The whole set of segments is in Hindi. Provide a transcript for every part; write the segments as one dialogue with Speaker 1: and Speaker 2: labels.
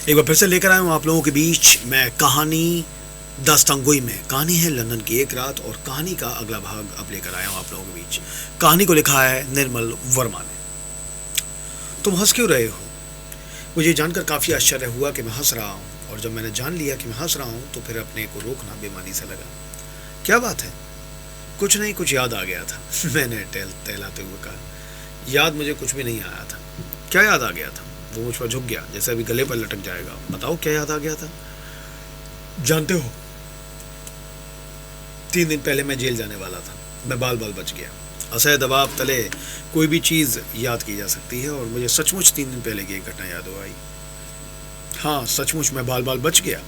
Speaker 1: एक बार फिर से लेकर आया हूँ आप लोगों के बीच मैं कहानी दास्तानगोई में। कहानी है लंदन की एक रात और कहानी का अगला भाग अब लेकर आया हूँ आप लोगों के बीच। कहानी को लिखा है निर्मल वर्मा ने। तुम हंस क्यों रहे हो? मुझे जानकर काफ़ी आश्चर्य हुआ कि मैं हंस रहा हूँ, और जब मैंने जान लिया कि मैं हंस रहा हूँ तो फिर अपने को रोकना बेमानी से लगा। क्या बात है? कुछ नहीं, कुछ याद आ गया था मैंने टहलाते हुए कहा। याद मुझे कुछ भी नहीं आया था। क्या याद आ गया था? वो मुझ पर झुक गया जैसे अभी गले पर लटक जाएगा। बताओ क्या याद आ गया था? जानते हो, 3 दिन पहले मैं जेल जाने वाला था। मैं बाल बाल बच गया। असह दबाव तले कोई भी चीज़ याद की जा सकती है, और मुझे सचमुच 3 दिन पहले की एक घटना याद हो आई। हाँ, सचमुच मैं बाल बाल बच गया।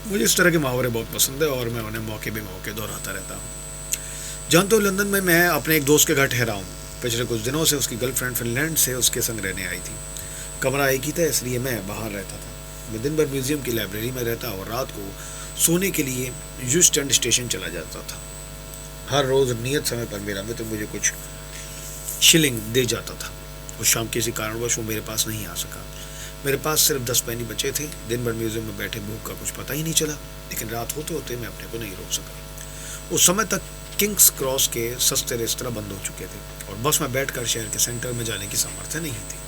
Speaker 1: मुझे इस तरह के मुहावरे बहुत पसंद है और मैं उन्हें मौके दोहराता रहता हूँ। जानते हो, लंदन में मैं अपने एक दोस्त के घर ठहरा हूँ। पिछले कुछ दिनों से उसकी गर्लफ्रेंड फिनलैंड से उसके संग रहने आई थी। कमरा एक ही था, इसलिए मैं बाहर रहता था। मैं दिन भर म्यूजियम की लाइब्रेरी में रहता और रात को सोने के लिए यूस्टैंड स्टेशन चला जाता था। हर रोज़ नियत समय पर मेरा मित्र मुझे कुछ शिलिंग दे जाता था। उस शाम किसी कारणवश वो मेरे पास नहीं आ सका। मेरे पास सिर्फ 10 पैनी बचे थे। दिन भर म्यूजियम में बैठे भूख का कुछ पता ही नहीं चला, लेकिन रात होते होते मैं अपने को नहीं रोक सका। उस समय तक किंग्स क्रॉस के सस्ते रेस्तरां बंद हो चुके थे और बस में बैठकर शहर के सेंटर में जाने की सामर्थ्य नहीं थी।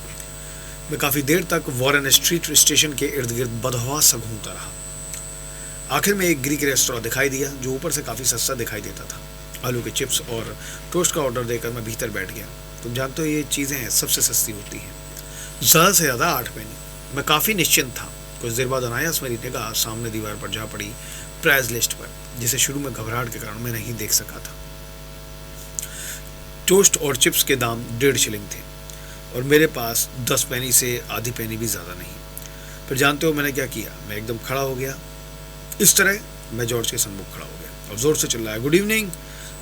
Speaker 1: मैं काफ़ी देर तक वॉरेन स्ट्रीट स्टेशन के इर्द गिर्द बदहवास सा घूमता रहा। आखिर में एक ग्रीक रेस्तरां दिखाई दिया जो ऊपर से काफ़ी सस्ता दिखाई देता था। आलू के चिप्स और टोस्ट का ऑर्डर देकर मैं भीतर बैठ गया। तुम जानते हो, ये चीज़ें सबसे सस्ती होती हैं, ज़्यादा से ज़्यादा 8 पैनी। मैं काफ़ी निश्चिंत था। कुछ देर बाद अनायास मेरी निगाह सामने दीवार पर जा पड़ी, प्राइस लिस्ट पर, जिसे शुरू में घबराहट के कारण मैं नहीं देख सका था। टोस्ट और चिप्स के दाम 1.5 शिलिंग थे और मेरे पास 10 पैनी से आधी पैनी भी ज़्यादा नहीं। फिर जानते हो मैंने क्या किया? मैं एकदम खड़ा हो गया। इस तरह मैं जॉर्ज के सम्मुख खड़ा हो गया और ज़ोर से चिल्लाया, गुड इवनिंग।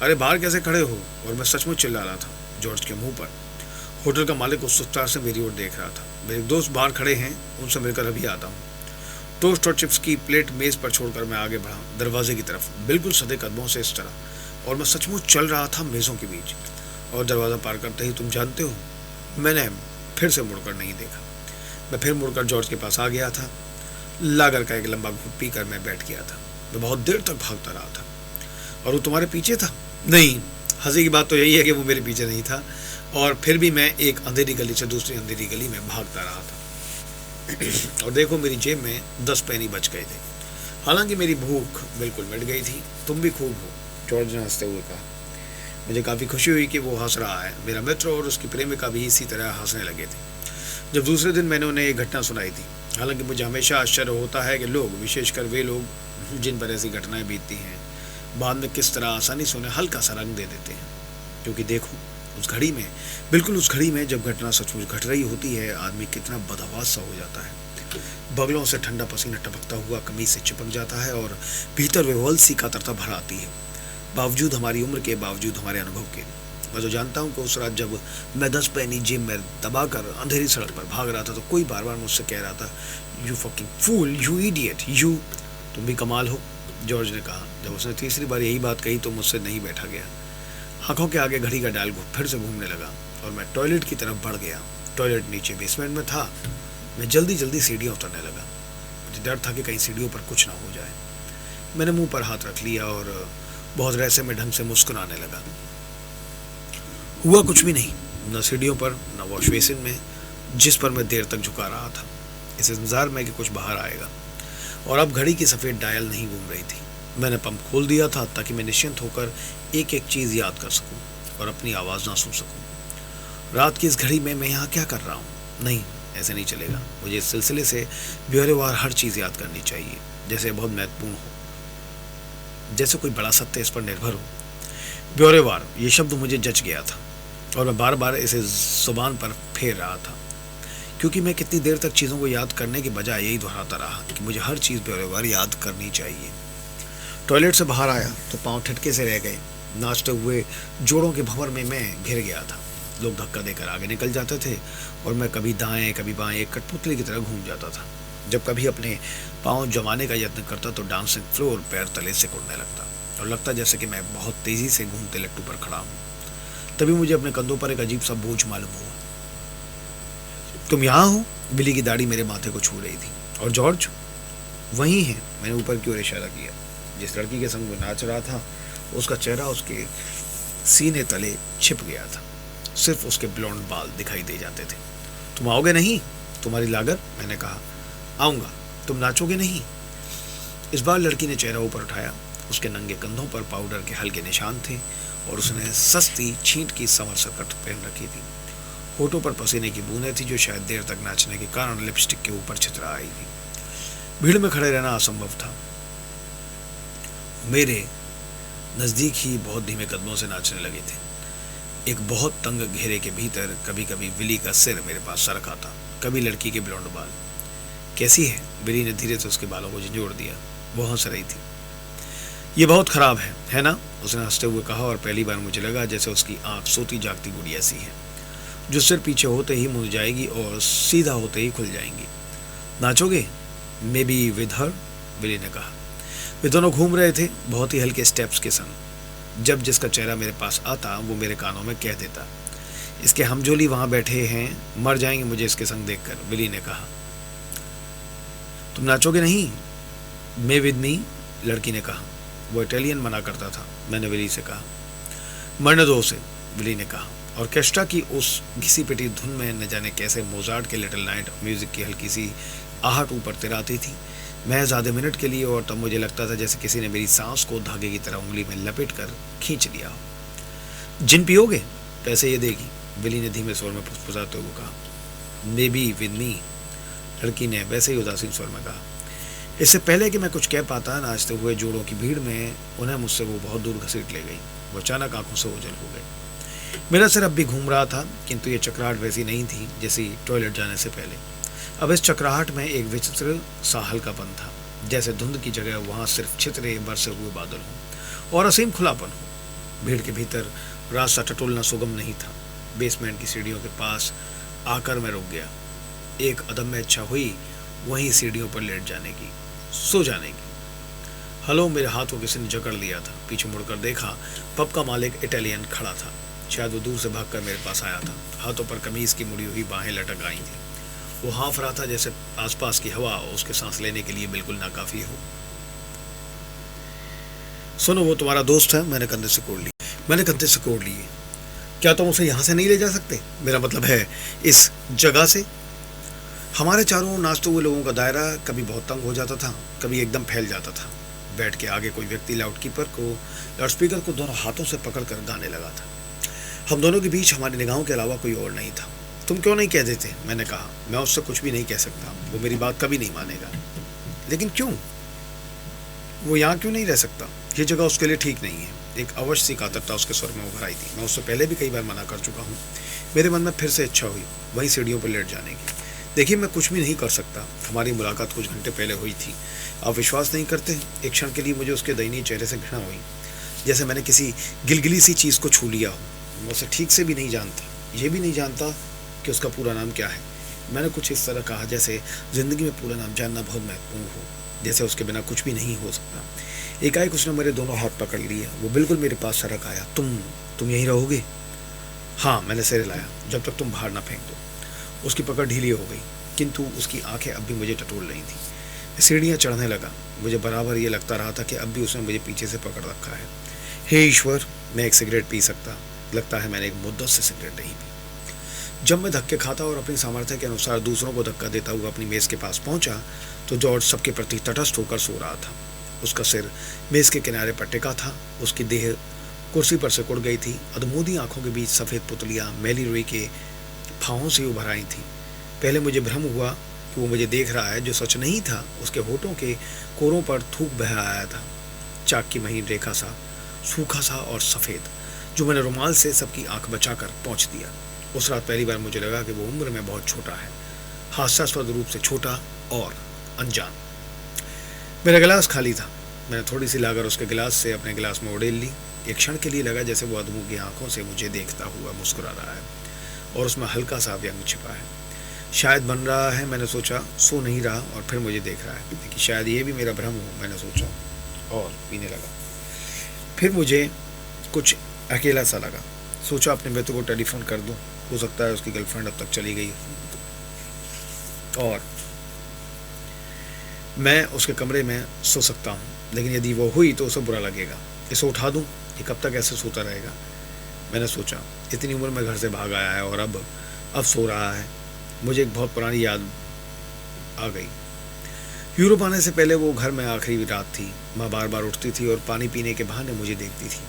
Speaker 1: अरे बाहर कैसे खड़े हो? और मैं सचमुच चिल्ला रहा था जॉर्ज के मुंह पर। होटल का मालिक उत्सुकता से मेरी ओर देख रहा था। मेरे दोस्त बाहर खड़े हैं, उनसे मिलकर अभी आता हूँ। टोस्ट और चिप्स की प्लेट मेज़ पर छोड़कर मैं आगे बढ़ा दरवाजे की तरफ, बिल्कुल सधे कदमों से इस तरह, और मैं सचमुच चल रहा था मेज़ों के बीच। और दरवाज़ा पार करते ही तुम जानते हो, मैंने फिर से मुड़कर नहीं देखा। मैं फिर मुड़कर जॉर्ज के पास आ गया था। लागर का एक लंबा घूंट पीकर मैं बैठ गया था। मैं बहुत देर तक भागता रहा था। और वो तुम्हारे पीछे था? नहीं, हंसी की बात तो यही है कि वो मेरे पीछे नहीं था, और फिर भी मैं एक अंधेरी गली से दूसरी अंधेरी गली में भागता रहा था। और देखो, मेरी जेब में 10 पैनी बच गए थे। हालांकि मेरी भूख बिल्कुल मिट गई थी। तुम भी खूब हो, जॉर्ज ने हंसते हुए कहा। मुझे काफ़ी खुशी हुई कि वो हंस रहा है। मेरा मित्र और उसकी प्रेमिका भी इसी तरह हंसने लगे थे जब दूसरे दिन मैंने उन्हें एक घटना सुनाई थी। हालांकि मुझे हमेशा आश्चर्य होता है कि लोग, विशेषकर वे लोग जिन पर ऐसी घटनाएं बीतती हैं, बाद में किस तरह आसानी से उन्हें हल्का सा रंग दे देते हैं। क्योंकि देखो, उस घड़ी में, बिल्कुल उस घड़ी में जब घटना सचमुच घट रही होती है, आदमी कितना बदहवास सा हो जाता है। बगलों से ठंडा पसीना टपकता हुआ कमीज से चिपक जाता है और भीतर वेवल सी कातरता भर आती है, बावजूद हमारी उम्र के, बावजूद हमारे अनुभव के। मैं तो जानता हूँ कि उस रात जब मैं 10 पैनी जेब में दबाकर अंधेरी सड़क पर भाग रहा था तो कोई बार बार मुझसे कह रहा था, you fucking fool, you idiot, you, तुम भी कमाल हो, जॉर्ज ने कहा। जब उसने तीसरी बार यही बात कही तो मुझसे नहीं बैठा गया। आंखों के आगे घड़ी का डायल फिर से घूमने लगा और मैं टॉयलेट की तरफ बढ़ गया। टॉयलेट नीचे बेसमेंट में था। मैं जल्दी जल्दी सीढ़ियाँ उतरने लगा। मुझे डर था कि कहीं सीढ़ियों पर कुछ ना हो जाए। मैंने मुंह पर हाथ रख लिया और बहुत रहस्यमय ढंग से मुस्कुराने लगा। हुआ कुछ भी नहीं, न सीढ़ियों पर, न वॉश बेसिन में, जिस पर मैं देर तक झुका रहा था, इस इंतजार में कि कुछ बाहर आएगा। और अब घड़ी की सफ़ेद डायल नहीं घूम रही थी। मैंने पंप खोल दिया था ताकि मैं निश्चिंत होकर एक एक चीज़ याद कर सकूं और अपनी आवाज़ ना सुन सकूं। रात की इस घड़ी में मैं यहाँ क्या कर रहा हूँ? नहीं, ऐसे नहीं चलेगा। मुझे इस सिलसिले से ब्यौरेवार हर चीज़ याद करनी चाहिए, जैसे बहुत महत्वपूर्ण हो, जैसे कोई बड़ा सत्य इस पर निर्भर हो। ब्यौरेवार, ये शब्द मुझे जच गया था और मैं बार बार इसे ज़ुबान पर फेर रहा था, क्योंकि मैं कितनी देर तक चीज़ों को याद करने के बजाय यही दोहराता रहा कि मुझे हर चीज़ ब्यौरेवार याद करनी चाहिए। टॉयलेट से बाहर आया तो पाँव ठिठके से रह गए। नाचते हुए जोड़ों के भंवर में मैं घिर गया था। लोग धक्का देकर आगे निकल जाते थे और मैं कभी दाएं कभी बाएं एक कठपुतली की तरह घूम जाता था। जब कभी अपने पाँव जमाने का यत्न करता तो डांसिंग फ्लोर पैर तले से उड़ने लगता और लगता जैसे कि मैं बहुत तेज़ी से घूमते लट्टू पर खड़ा हूँ। तभी मुझे अपने कंधों पर एक अजीब सा बोझ मालूम हुआ। तुम यहाँ हो? बिली की दाढ़ी मेरे माथे को छू रही थी। और जॉर्ज? वहीं है। मैंने ऊपर की ओर इशारा किया। जिस लड़की के संग वो नाच रहा था उसका चेहरा उसके सीने तले छिप गया था, सिर्फ उसके ब्लॉन्ड बाल दिखाई दे जाते थे। तुम आओगे नहीं? तुम्हारी लागत? मैंने कहा। आऊँगा। तुम नाचोगे नहीं? इस बार लड़की ने चेहरा ऊपर उठाया। उसके नंगे कंधों पर पाउडर के हल्के निशान थे और उसने सस्ती छींट की समर सकट पहन रखी थी। होठों पर पसीने की बूंदें थी जो शायद देर तक नाचने के कारण लिपस्टिक के ऊपर छितरा आई थी। भीड़ में खड़े रहना असंभव था। मेरे नज़दीक ही बहुत धीमे कदमों से नाचने लगे थे। एक बहुत तंग घेरे के भीतर कभी कभी विली का सिर मेरे पास सरका था, कभी लड़की के ब्लॉन्ड बाल। कैसी है? विली ने धीरे से उसके बालों को झंझोड़ दिया। वो हंस रही थी। ये बहुत खराब है ना? उसने हंसते हुए कहा और पहली बार मुझे लगा जैसे उसकी आंख सोती जागती गुड़िया सी है जो सिर पीछे होते ही मुड़ जाएगी और सीधा होते ही खुल जाएंगी। नाचोगे? Maybe with her, Willy ने कहा। वे दोनों घूम रहे थे बहुत ही हल्के स्टेप्स के संग। जब जिसका चेहरा मेरे पास आता वो मेरे कानों में कह देता, इसके हमजोली वहां बैठे हैं, मर जाएंगे मुझे इसके संग देखकर, विली ने कहा। तुम नाचोगे नहीं? मे विद मी, लड़की ने कहा। वो इटालियन मना करता था। मैंने विली से कहा। मरने दो उसे, विली ने कहा। ऑर्केस्ट्रा की उस घिसी पिटी धुन में न जाने कैसे मोजार्ट के लिटिल नाइट म्यूजिक की हल्की सी आहट ऊपर तिराती थी। महज आधे मिनट के लिए, और तब मुझे लगता था जैसे किसी ने मेरी सांस को धागे की तरह उंगली में लपेट कर खींच लिया हो। जिन पियोगे? पैसे ये देगी, विली ने धीमे स्वर में फुसफुसाते हुए कहा। मे बी विद मी, लड़की ने वैसे ही उदासीन स्वर में कहा। इससे पहले कि मैं कुछ कह पाता, नाचते हुए जोड़ों की भीड़ में उन्हें मुझसे वो बहुत दूर घसीट ले गई। वो अचानक आंखों से ओझल हो गए। मेरा सिर अब भी घूम रहा था, किंतु ये चक्राहट वैसी नहीं थी जैसी टॉयलेट जाने से पहले। अब इस चक्राहट में एक विचित्र सा हल्कापन था, जैसे धुंध की जगह वहां सिर्फ छितरे बरसे हुए बादल हों और असीम खुलापन हो। भीड़ के भीतर रास्ता टटोलना सुगम नहीं था। बेसमेंट की सीढ़ियों के पास आकर मैं रुक गया। एक अदम्य इच्छा हुई वहीं सीढ़ियों पर लेट जाने की, सो जाने की। हेलो, मेरे हाथ को किसी ने जकड़ लिया था। पीछे मुड़कर देखा, पब का मालिक इटालियन खड़ा था। शायद वो दूर से भागकर मेरे पास आया था। हाथों पर कमीज की मुड़ी हुई बाहें लटक आई थी। वो हाँफ रहा था जैसे आसपास की हवा उसके सांस लेने के लिए बिल्कुल नाकाफी हो। सुनो, वो तुम्हारा दोस्त है? मैंने कंधे से कोड़ लिए। क्या तुम उसे यहाँ से नहीं ले जा सकते? मेरा मतलब है इस जगह से। हमारे चारों ओर नाचते हुए लोगों का दायरा कभी बहुत तंग हो जाता था, कभी एकदम फैल जाता था। बैठ के आगे कोई व्यक्ति लाउडस्पीकर को दोनों हाथों से पकड़कर गाने लगा था। हम दोनों के बीच हमारी निगाहों के अलावा कोई और नहीं था। तुम क्यों नहीं कह देते? मैंने कहा। मैं उससे कुछ भी नहीं कह सकता, वो मेरी बात कभी नहीं मानेगा। लेकिन क्यों? वो यहाँ क्यों नहीं रह सकता? ये जगह उसके लिए ठीक नहीं है। एक अवश्य सी कातरता उसके स्वर में उभर आई थी। मैं उससे पहले भी कई बार मना कर चुका हूँ। मेरे मन में फिर से इच्छा हुई वहीं सीढ़ियों पर लेट जाने की। देखिए, मैं कुछ भी नहीं कर सकता। हमारी मुलाकात कुछ घंटे पहले हुई थी। आप विश्वास नहीं करते? एक क्षण के लिए मुझे उसके दयनीय चेहरे से घृणा हुई, जैसे मैंने किसी गिलगिली सी चीज़ को छू लिया हो। मैं उसे ठीक से भी नहीं जानता, ये भी नहीं जानता कि उसका पूरा नाम क्या है। मैंने कुछ इस तरह कहा जैसे ज़िंदगी में पूरा नाम जानना बहुत महत्वपूर्ण हो, जैसे उसके बिना कुछ भी नहीं हो सकता। एकाएक उसने मेरे दोनों हाथ पकड़ लिए। वो बिल्कुल मेरे पास सरक आया। तुम यहीं रहोगे? हाँ, मैंने सिर हिलाया। जब तक तुम बाहर ना फेंक दो। उसकी पकड़ ढीली हो गई, किंतु उसकी आंखें अब भी मुझे टटोल रही थी। सीढ़ियाँ चढ़ने लगा। मुझे बराबर ये लगता रहा था कि अब भी उसने मुझे पीछे से पकड़ रखा है। हे ईश्वर, मैं एक सिगरेट पी सकता। लगता है मैंने एक मुद्दत से सिगरेट नहीं पी। जब मैं धक्के खाता और अपनी सामर्थ्य के अनुसार दूसरों को धक्का देता हुआ अपनी मेज़ के पास पहुंचा तो जॉर्ज सबके प्रति तटस्थ होकर सो रहा था। उसका सिर मेज़ के किनारे पर टिका था। उसकी देह कुर्सी पर से कुड़ गई थी। अधमूदी आंखों के बीच सफ़ेद पुतलियाँ मैली रुई के फाहों से उभर आई थी। पहले मुझे भ्रम हुआ कि वो मुझे देख रहा है, जो सच नहीं था। उसके होठों के कोरों पर थूक बह आया था, चाक की महीन रेखा सा, सूखा सा और सफ़ेद, जो मैंने रुमाल से सबकी आंख बचाकर पोंछ दिया। उस रात पहली बार मुझे लगा कि वो उम्र में बहुत छोटा है, हास्यास्पद रूप से छोटा और अनजान। मेरा गिलास खाली था। मैंने थोड़ी सी लाकर उसके गिलास से अपने गिलास में उड़ेल ली। एक क्षण के लिए लगा जैसे वो अधमू की आंखों से मुझे देखता हुआ मुस्कुरा रहा है और उसमें हल्का सा व्यंग छिपा है। शायद बन रहा है, मैंने सोचा। सो नहीं रहा और फिर मुझे देख रहा है कि शायद ये भी मेरा भ्रम हो, मैंने सोचा और पीने लगा। फिर मुझे कुछ अकेला सा लगा। सोचा अपने मित्र को टेलीफोन कर दूं, हो सकता है उसकी गर्लफ्रेंड अब तक चली गई। और मैं उसके कमरे में सो सकता हूँ, लेकिन यदि वो हुई तो उसे बुरा लगेगा। इसे उठा दूँ, ये कब तक ऐसे सोता रहेगा। मैंने सोचा, इतनी उम्र में घर से भाग आया है और अब सो रहा है। मुझे एक बहुत पुरानी याद आ गई। यूरोप आने से पहले वो घर में आखिरी रात थी। माँ बार बार उठती थी और पानी पीने के बहाने मुझे देखती थी।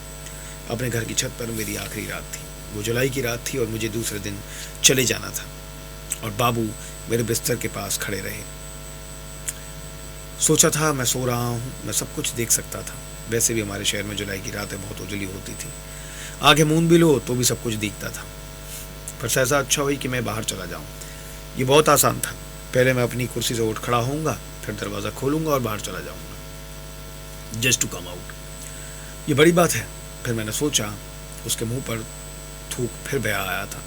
Speaker 1: अपने घर की छत पर मेरी आखिरी रात थी। वो जुलाई की रात थी और मुझे दूसरे दिन चले जाना था, और बाबू मेरे बिस्तर के पास खड़े रहे। सोचा था मैं सो रहा हूँ, मैं सब कुछ देख सकता था। वैसे भी हमारे शहर में जुलाई की रातें बहुत उजली होती थी, आगे मूंद भी लो तो भी सब कुछ दिखता था। पर सहसा अच्छा हुई कि मैं बाहर चला जाऊँ। ये बहुत आसान था। पहले मैं अपनी कुर्सी से उठ खड़ा होऊंगा, फिर दरवाज़ा खोलूंगा और बाहर चला जाऊंगा, जस्ट टू कम आउट। ये बड़ी बात है। फिर मैंने सोचा, उसके मुंह पर थूक फिर बह आया था,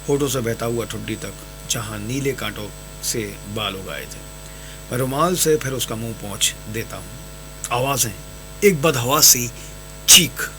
Speaker 1: होठों से बहता हुआ ठुड्डी तक, जहां नीले कांटों से बाल उगाए थे। मैं रुमाल से फिर उसका मुंह पोंछ देता हूँ। आवाज़ें, एक बदहवासी चीख,